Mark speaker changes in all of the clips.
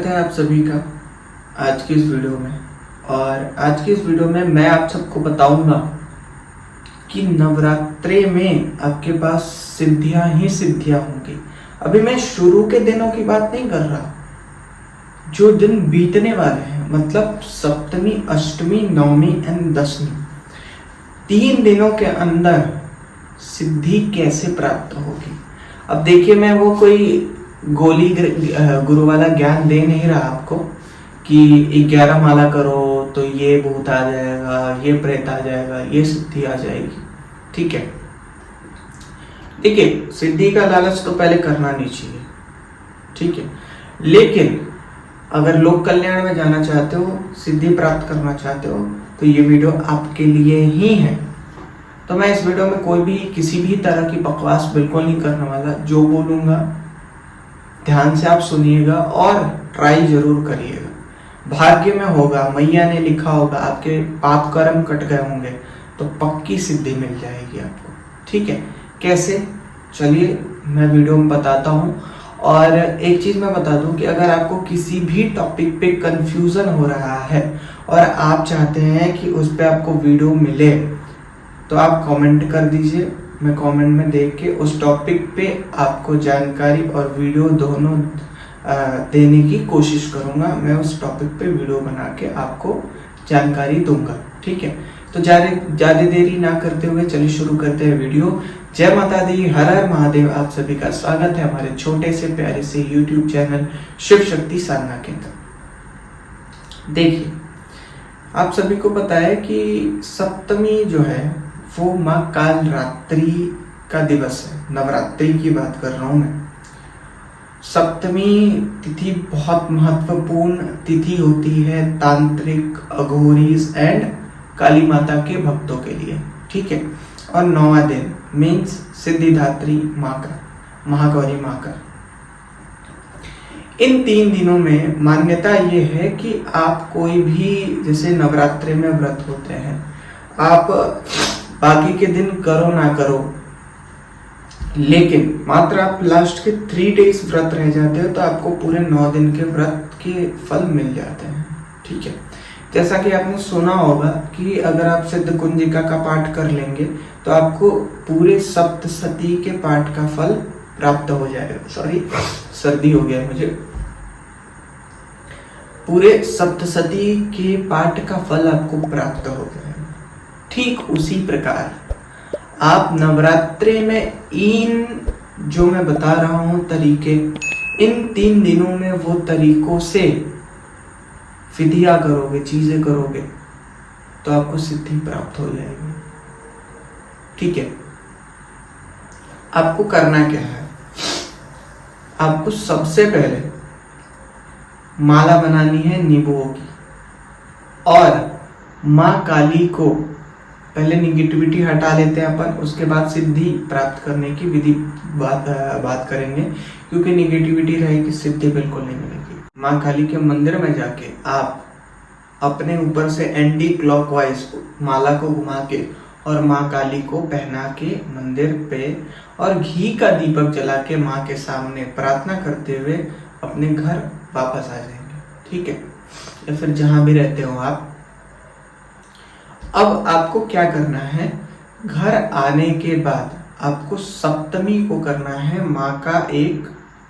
Speaker 1: स्वागत है आप सभी का आज की इस वीडियो में। और आज की इस वीडियो में मैं आप सबको बताऊंगा कि नवरात्रे में आपके पास सिद्धियां ही सिद्धियां होंगी। अभी मैं शुरू के दिनों की बात नहीं कर रहा, जो दिन बीतने वाले हैं, मतलब सप्तमी, अष्टमी, नवमी एंड दशमी, 3 दिनों के अंदर सिद्धि कैसे प्राप्त होगी। अब देखिए, मैं वो कोई गोली गुरु वाला ज्ञान दे नहीं रहा आपको कि 11 माला करो तो ये भूत आ जाएगा, ये प्रेत आ जाएगा, ये सिद्धि आ जाएगी। ठीक है, देखिए सिद्धि का लालच तो पहले करना नहीं चाहिए, ठीक है। लेकिन अगर लोक कल्याण में जाना चाहते हो, सिद्धि प्राप्त करना चाहते हो, तो ये वीडियो आपके लिए ही है। तो मैं इस वीडियो में कोई भी किसी भी तरह की बकवास बिल्कुल नहीं करने वाला। जो बोलूंगा ध्यान से आप सुनिएगा और ट्राई जरूर करिएगा। भाग्य में होगा, मैया ने लिखा होगा, आपके पाप कर्म कट गए होंगे तो पक्की सिद्धि मिल जाएगी आपको। ठीक है, कैसे, चलिए मैं वीडियो में बताता हूँ। और एक चीज मैं बता दूं कि अगर आपको किसी भी टॉपिक पे कंफ्यूजन हो रहा है और आप चाहते हैं कि उस पे आपको वीडियो मिले, तो आप कमेंट कर दीजिए। मैं कमेंट में देख के उस टॉपिक पे आपको जानकारी और वीडियो दोनों देने की कोशिश करूंगा। मैं उस टॉपिक पे वीडियो बना के आपको जानकारी दूंगा। ठीक है, तो ज़्यादा देरी ना करते हुए चलिए शुरू करते हैं वीडियो। जय माता दी, हर हर महादेव। आप सभी का स्वागत है हमारे छोटे से प्यारे से YouTube चैनल शिव शक्ति साधना केंद्र। देखिए, आप सभी को पता है कि सप्तमी जो है वो माँ काल रात्रि का दिवस है। नवरात्रि की बात कर रहा हूं मैं। सप्तमी तिथि बहुत महत्वपूर्ण तिथि होती है तांत्रिक, अघोरीज एंड काली माता के भक्तों के लिए। ठीक है, और 9वां दिन मीन्स सिद्धिदात्री माँ का, महागौरी माँ का। इन 3 दिनों में मान्यता ये है कि आप कोई भी, जैसे नवरात्रि में व्रत होते हैं, आप बाकी के दिन करो ना करो, लेकिन मात्र आप लास्ट के 3 डेज व्रत रह जाते हो तो आपको पूरे 9 दिन के व्रत के फल मिल जाते हैं। ठीक है, जैसा कि आपने सुना होगा कि अगर आप सिद्ध कुंजिका का पाठ कर लेंगे तो आपको पूरे सप्तशती के पाठ का फल प्राप्त हो जाएगा। सॉरी, सर्दी हो गया मुझे। पूरे सप्तशती के पाठ का फल आपको प्राप्त हो जाएगा। ठीक उसी प्रकार आप नवरात्रि में इन जो मैं बता रहा हूं तरीके, इन 3 दिनों में वो तरीकों से विधियां करोगे, चीजें करोगे तो आपको सिद्धि प्राप्त हो जाएगी। ठीक है, आपको करना क्या है, आपको सबसे पहले माला बनानी है नींबुओं की, और माँ काली को पहले निगेटिविटी हटा लेते हैं अपन, उसके बाद सिद्धि प्राप्त करने की विधि बात करेंगे, क्योंकि निगेटिविटी रहेगी सिद्धि बिल्कुल नहीं मिलेगी। माँ काली के मंदिर में जाके आप अपने ऊपर से एंटी क्लॉकवाइज माला को घुमा के और माँ काली को पहना के मंदिर पे और घी का दीपक जला के माँ के सामने प्रार्थना करते हुए अपने घर वापस आ जाएंगे। ठीक है, या फिर जहां भी रहते हो आप। अब आपको क्या करना है, घर आने के बाद आपको सप्तमी को करना है माँ का एक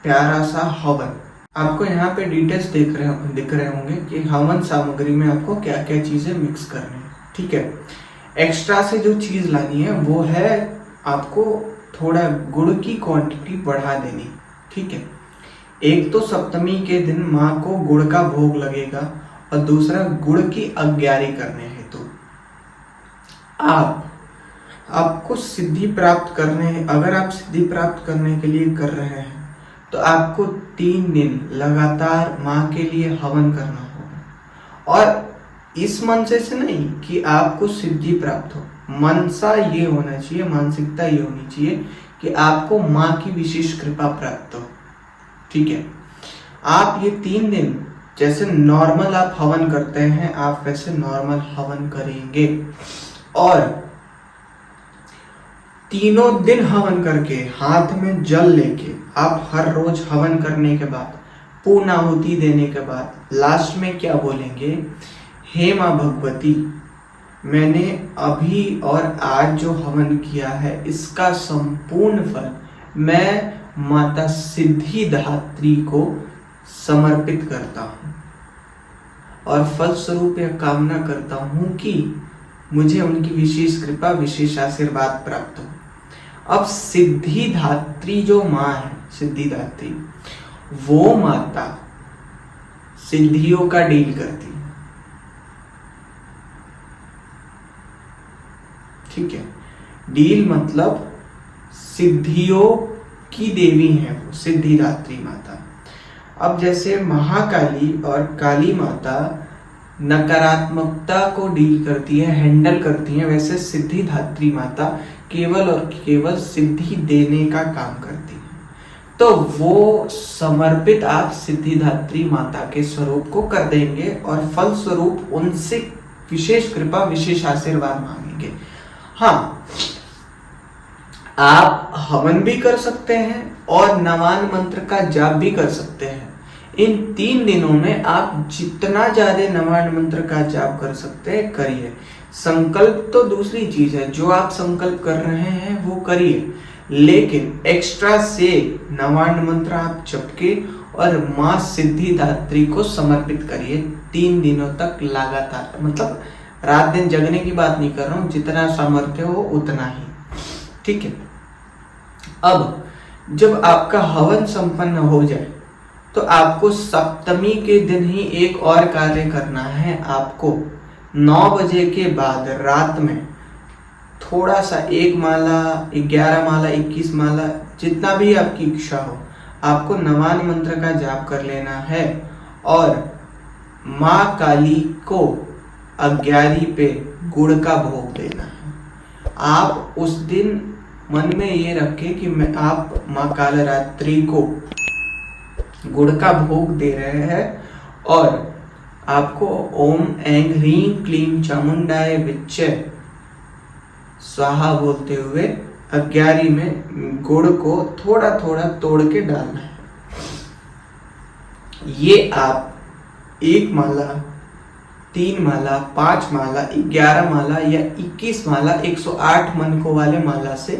Speaker 1: प्यारा सा हवन। आपको यहाँ पे डिटेल्स दिख रहे होंगे कि हवन सामग्री में आपको क्या क्या चीजें मिक्स करनी है। ठीक है, एक्स्ट्रा से जो चीज लानी है वो है आपको थोड़ा गुड़ की क्वांटिटी बढ़ा देनी। ठीक है, एक तो सप्तमी के दिन माँ को गुड़ का भोग लगेगा और दूसरा गुड़ की अज्ञारी करने हेतु आपको सिद्धि प्राप्त करने, अगर आप सिद्धि प्राप्त करने के लिए कर रहे हैं तो आपको 3 दिन लगातार माँ के लिए हवन करना होगा। और इस मन से नहीं कि आपको सिद्धि प्राप्त हो, मनसा ये होना चाहिए, मानसिकता ये होनी चाहिए कि आपको माँ की विशेष कृपा प्राप्त हो। ठीक है, आप ये 3 दिन जैसे नॉर्मल आप हवन करते हैं, आप वैसे नॉर्मल हवन करेंगे। और तीनों दिन हवन करके हाथ में जल लेके आप हर रोज हवन करने के बाद पूर्ण आहुति देने के बाद लास्ट में क्या बोलेंगे, हे माँ भगवती, मैंने अभी और आज जो हवन किया है इसका संपूर्ण फल मैं माता सिद्धिदात्री को समर्पित करता हूँ और फलस्वरूप यह कामना करता हूँ कि मुझे उनकी विशेष कृपा, विशेष आशीर्वाद प्राप्त हो। अब सिद्धिदात्री जो माँ है, सिद्धिदात्री, वो माता सिद्धियों का डील करती है, ठीक है। डील मतलब सिद्धियों की देवी है वो सिद्धिदात्री माता। अब जैसे महाकाली और काली माता नकारात्मकता को डील करती है, हैंडल करती है, वैसे सिद्धिदात्री माता केवल और केवल सिद्धि देने का काम करती है। तो वो समर्पित आप सिद्धिदात्री माता के स्वरूप को कर देंगे और फल स्वरूप उनसे विशेष कृपा, विशेष आशीर्वाद मांगेंगे। हाँ, आप हवन भी कर सकते हैं और नवान मंत्र का जाप भी कर सकते हैं। इन 3 दिनों में आप जितना ज्यादा नवान मंत्र का जाप कर सकते हैं करिए। संकल्प तो दूसरी चीज है, जो आप संकल्प कर रहे हैं वो करिए, लेकिन एक्स्ट्रा से नवान मंत्र आप जपके और माँ सिद्धिदात्री को समर्पित करिए 3 दिनों तक लगातार। मतलब रात दिन जगने की बात नहीं कर रहा हूँ, जितना सामर्थ्य हो उतना ही, ठीक है। अब जब आपका हवन संपन्न हो जाए तो आपको सप्तमी के दिन ही एक और कार्य करना है। आपको 9 बजे के बाद रात में थोड़ा सा 1 माला, 11 माला, 21 माला, जितना भी आपकी इच्छा हो, आपको नवान मंत्र का जाप कर लेना है और माँ काली को 11 पे गुड़ का भोग देना है। आप उस दिन मन में ये रखें कि आप माँ कालरात्रि को गुड़ का भोग दे रहे हैं और आपको ओम ऐं ह्रीं क्लीं चामुंडाय विच्चे स्वाहा बोलते हुए 11 में गुड़ को थोड़ा थोड़ा तोड़ के डालना है। ये आप 1 माला, 3 माला, 5 माला, 11 माला या 21 माला 108 मनकों वाले माला से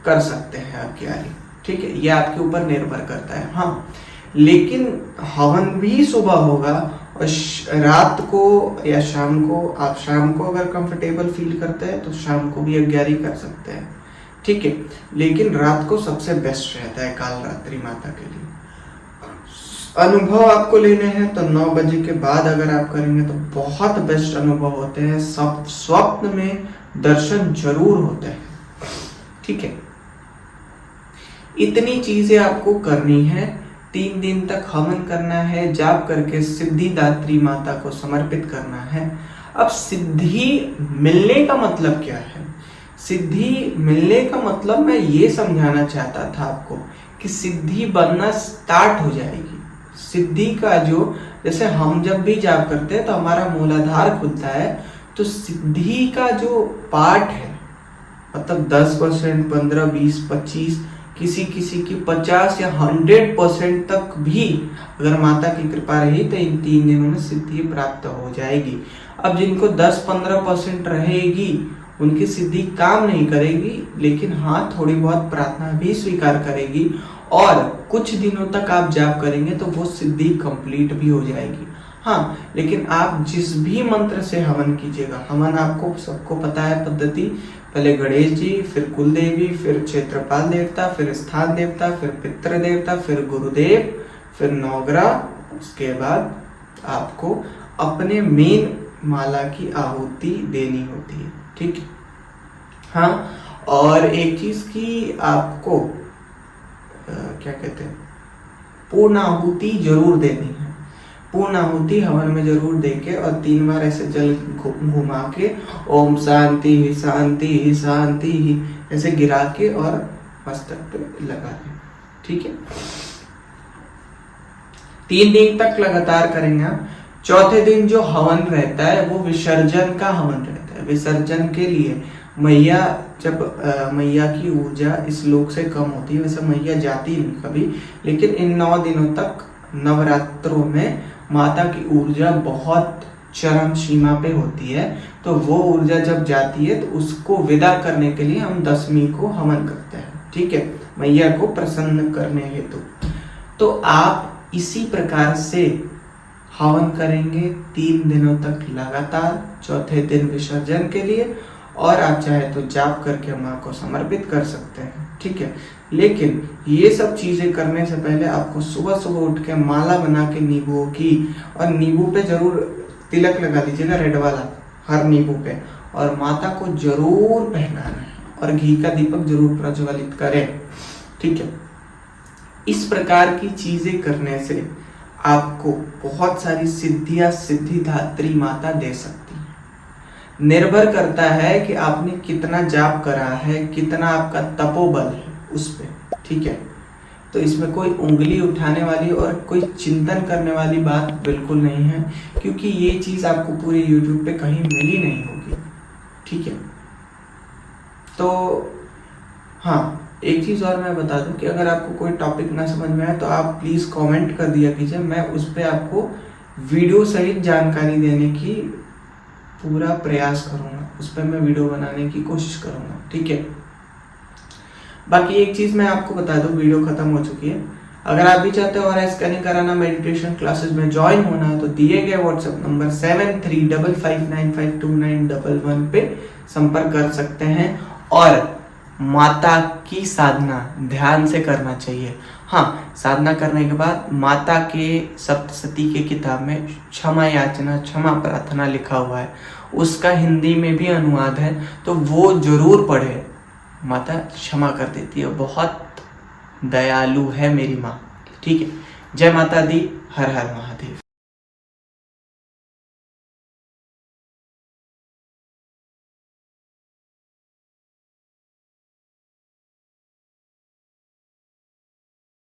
Speaker 1: कर सकते हैं आप 11, ठीक है। ये आपके ऊपर निर्भर करता है। हाँ, लेकिन हवन भी सुबह होगा और रात को या शाम को, आप शाम को अगर कंफर्टेबल फील करते हैं तो शाम को भी 11 कर सकते हैं, ठीक है। लेकिन रात को सबसे बेस्ट रहता है कालरात्रि माता के लिए। अनुभव आपको लेने हैं तो 9 बजे के बाद अगर आप करेंगे तो बहुत बेस्ट अनुभव होते हैं। सब स्वप्न में दर्शन जरूर होते हैं, ठीक है। इतनी चीजें आपको करनी है। 3 दिन तक हवन करना है, जाप करके सिद्धिदात्री माता को समर्पित करना है। अब सिद्धि मिलने का मतलब क्या है? सिद्धि मिलने का मतलब मैं ये समझाना चाहता था आपको कि सिद्धि बनना स्टार्ट हो जाएगी। सिद्धि का जो, जैसे हम जब भी जाप करते हैं तो हमारा मूलाधार खुलता है, तो सिद्धि का जो पार्ट है, मतलब 10%, 15, 20, 25, किसी किसी की 50 या 100% तक भी अगर माता की कृपा रही तो इन 3 दिनों में सिद्धि प्राप्त हो जाएगी। अब जिनको 10-15% रहेगी उनकी सिद्धि काम नहीं करेगी, लेकिन हाँ थोड़ी बहुत प्रार्थना भी स्वीकार करेगी और कुछ दिनों तक आप जाप करेंगे तो वो सिद्धि कंप्लीट भी हो जाएगी। हाँ, लेकिन आप जिस भी मंत्र से हवन कीजिएगा, हवन आपको सबको पता है पद्धति, पहले गणेश जी, फिर कुल देवी, फिर क्षेत्रपाल देवता, फिर स्थान देवता, फिर पितृ देवता, फिर गुरुदेव, फिर नवग्रह। उसके बाद आपको अपने मेन माला की आहुति देनी होती है, ठीक है। हाँ, और एक चीज की आपको क्या कहते हैं, पूर्ण आहुति जरूर देनी है। पूर्ण आहुति हवन में जरूर देके और 3 बार ऐसे जल घुमा के ओम शांति ही शांति ही शांति ही ऐसे गिरा के और मस्तक पे लगा दें, ठीक है। 3 दिन तक लगातार करेंगे आप। चौथे दिन जो हवन रहता है वो विसर्जन का हवन रहता है। विसर्जन के लिए मैया, जब मैया की ऊर्जा इस लोक से कम होती है, वैसे मैया जाती नहीं कभी, लेकिन इन 9 दिनों तक नवरात्रों में माता की ऊर्जा बहुत चरम सीमा पे होती है, तो वो ऊर्जा जब जाती है तो उसको विदा करने के लिए हम दशमी को हवन करते हैं, ठीक है, मैया को प्रसन्न करने हेतु। तो आप इसी प्रकार से हवन करेंगे 3 दिनों तक लगातार, चौथे दिन विसर्जन के लिए, और आप चाहे तो जाप करके माँ को समर्पित कर सकते हैं, ठीक है। लेकिन ये सब चीजें करने से पहले आपको सुबह सुबह उठ के माला बना के नींबुओं की, और नींबू पे जरूर तिलक लगा दीजिएगा रेड वाला हर नींबू पे, और माता को जरूर पहनाना है और घी का दीपक जरूर प्रज्वलित करें, ठीक है। इस प्रकार की चीजें करने से आपको बहुत सारी सिद्धियां सिद्धिदात्री माता दे सकती है। निर्भर करता है कि आपने कितना जाप करा है, कितना आपका तपोबल है उस पे, ठीक है। तो इसमें कोई उंगली उठाने वाली और कोई चिंतन करने वाली बात बिल्कुल नहीं है, क्योंकि ये चीज आपको पूरे YouTube पे कहीं मिली नहीं होगी, ठीक है। तो हाँ, एक चीज और मैं बता दूं कि अगर आपको कोई टॉपिक ना समझ में आए तो आप प्लीज कमेंट कर दिया कीजिए, मैं उस पर आपको वीडियो सहित जानकारी देने की पूरा प्रयास करूंगा, उस पर मैं वीडियो बनाने की कोशिश करूंगा, ठीक है। बाकी एक चीज मैं आपको बता दूं, वीडियो खत्म हो चुकी है, अगर आप भी चाहते हो हमारा स्कैनिंग कराना मेडिटेशन क्लासेस में ज्वाइन होना है तो दिए गए व्हाट्सएप नंबर 7355595911 पे संपर्क कर सकते हैं। और माता की साधना ध्यान से करना चाहिए। हाँ, साधना करने के बाद माता के सप्तशती के किताब में क्षमा याचना, क्षमा प्रार्थना लिखा हुआ है, उसका हिंदी में भी अनुवाद है, तो वो जरूर पढ़े। माता क्षमा कर देती है, बहुत दयालु है मेरी माँ, ठीक है। जय माता दी, हर हर महादेव।